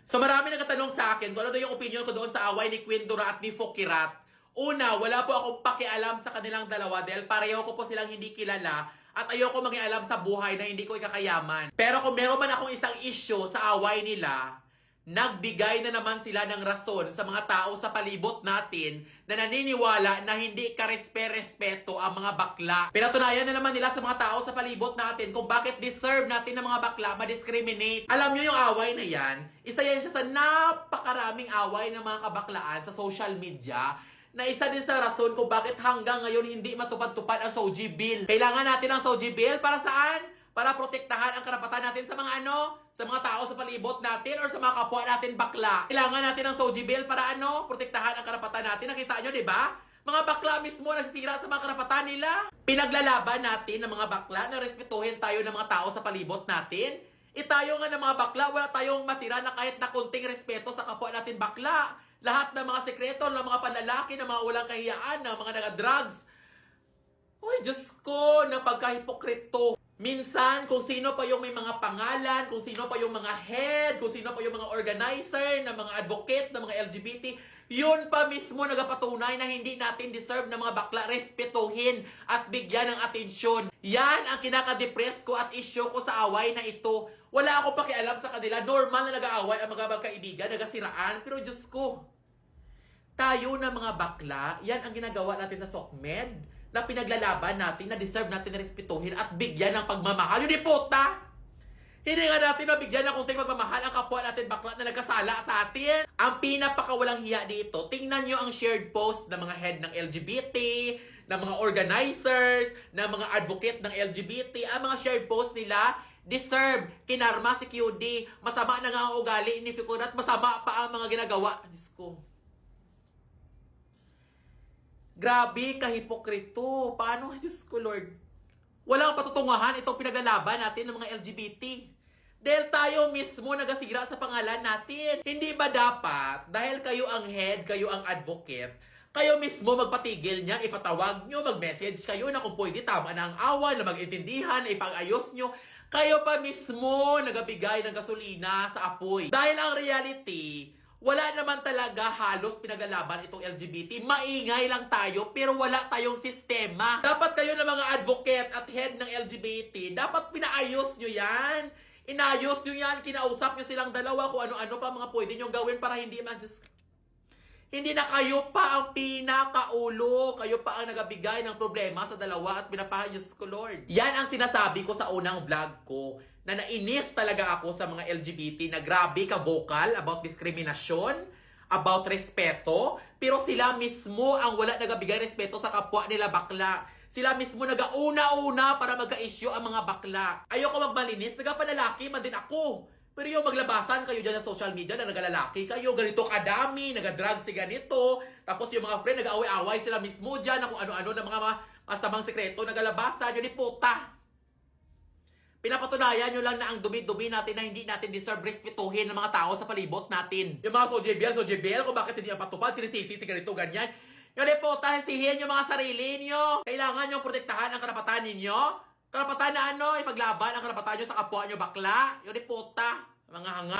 So marami nagtatanong sa akin kung ano daw yung opinion ko doon sa away ni Queen Dora at ni Fokirat. Una, wala po akong pakialam sa kanilang dalawa dahil pareho ko po silang hindi kilala at ayoko mangialam sa buhay na hindi ko ikakayaman. Pero kung meron man akong isang issue sa away nila, nagbigay na naman sila ng rason sa mga tao sa palibot natin na naniniwala na hindi karespe-respeto ang mga bakla. Pinatunayan na naman nila sa mga tao sa palibot natin kung bakit deserve natin ng mga bakla ma-discriminate. Alam nyo yung away na yan, isa yan siya sa napakaraming away ng mga kabaklaan sa social media na isa din sa rason kung bakit hanggang ngayon hindi matupad-tupad ang SOGI Bill. Kailangan natin ang SOGI Bill para saan? Para protektahan ang karapatan natin sa mga sa mga tao sa palibot natin or sa mga kapwa natin bakla. Kailangan natin ang SOGI Bill para protektahan ang karapatan natin. Nakita nyo, di ba? Mga bakla mismo nasisira sa mga karapatan nila. Pinaglalaban natin ng mga bakla na respetuhin tayo ng mga tao sa palibot natin. Tayo nga ng mga bakla, wala tayong matira na kahit na kunting respeto sa kapwa natin bakla. Lahat ng mga sekreto, ng mga panlalaki, ng mga walang kahiyaan, ng mga naga-drugs. Uy, Diyos ko, napagkahipokrito. Minsan, kung sino pa yung may mga pangalan, kung sino pa yung mga head, kung sino pa yung mga organizer, ng mga advocate, ng mga LGBT, yun pa mismo nagapatunay na hindi natin deserve ng mga bakla respetuhin at bigyan ng atensyon. Yan ang kinaka-depress ko at issue ko sa away na ito. Wala akong pakialam sa kanila. Normal na nag-aaway ang mga magkaibigan, nagasiraan. Pero Diyos ko, tayo na mga bakla, yan ang ginagawa natin sa SOCMED na pinaglalaban natin, na deserve natin na respetuhin at bigyan ng pagmamahal. Yun puta! Hindi nga natin mabigyan ng kunting pagmamahal ang kapwa natin bakla na nagkasala sa atin. Ang pinapakawalang hiya dito, tingnan nyo ang shared post ng mga head ng LGBT, ng mga organizers, ng mga advocate ng LGBT. Ang mga shared post nila, deserve, kinarma si QD, masama na nga ang ugali ni Fokirat, masama pa ang mga ginagawa. Diyos ko. Grabe, kahipokrito. Paano, Diyos ko, Lord? Walang patutunguhan itong pinaglalaban natin ng mga LGBT. Dahil tayo mismo nagasira sa pangalan natin. Hindi ba dapat, dahil kayo ang head, kayo ang advocate, kayo mismo magpatigil niyan, ipatawag nyo, mag-message kayo na kung pwede tama na ang awan, na mag-intindihan, na ipag-ayos nyo. Kayo pa mismo nagabigay ng gasolina sa apoy. Dahil ang reality, wala naman talaga halos pinaglalaban itong LGBT. Maingay lang tayo, pero wala tayong sistema. Dapat kayo ng mga advocate at head ng LGBT, dapat pinaayos nyo yan. Inayos nyo yan, kinausap nyo silang dalawa kung ano-ano pa mga pwede nyo gawin para hindi hindi na kayo pa ang pinakaulo. Kayo pa ang nagabigay ng problema sa dalawa at pinapahayos ko, Lord. Yan ang sinasabi ko sa unang vlog ko, na nainis talaga ako sa mga LGBT na grabe ka-vocal about diskriminasyon, about respeto, pero sila mismo ang wala nagabigay respeto sa kapwa nila bakla. Sila mismo nagauna-una para magka-issue ang mga bakla. Ayoko magmalinis, nagapanalaki man din ako. Pero yung maglabasan kayo dyan sa social media na nagalalaki kayo, ganito kadami, nagadrug si ganito, tapos yung mga friend nag-away-away sila mismo dyan na kung ano-ano na mga masamang sekreto, nagalabasan, yun ni puta. Pinapatunayan nyo lang na ang dumi-dumi natin na hindi natin deserve respetuhin ng mga tao sa palibot natin. Yung mga SOGBL, kung bakit hindi ang patupad, sinisisi, si ganito, ganyan. Yun ni puta, sihin yung mga sarili nyo. Kailangan nyo protektahan ang karapatan ninyo. Karapatan na ipaglaban ang karapatan nyo sa kapwa nyo bakla. Yun ni puta, mga hanga.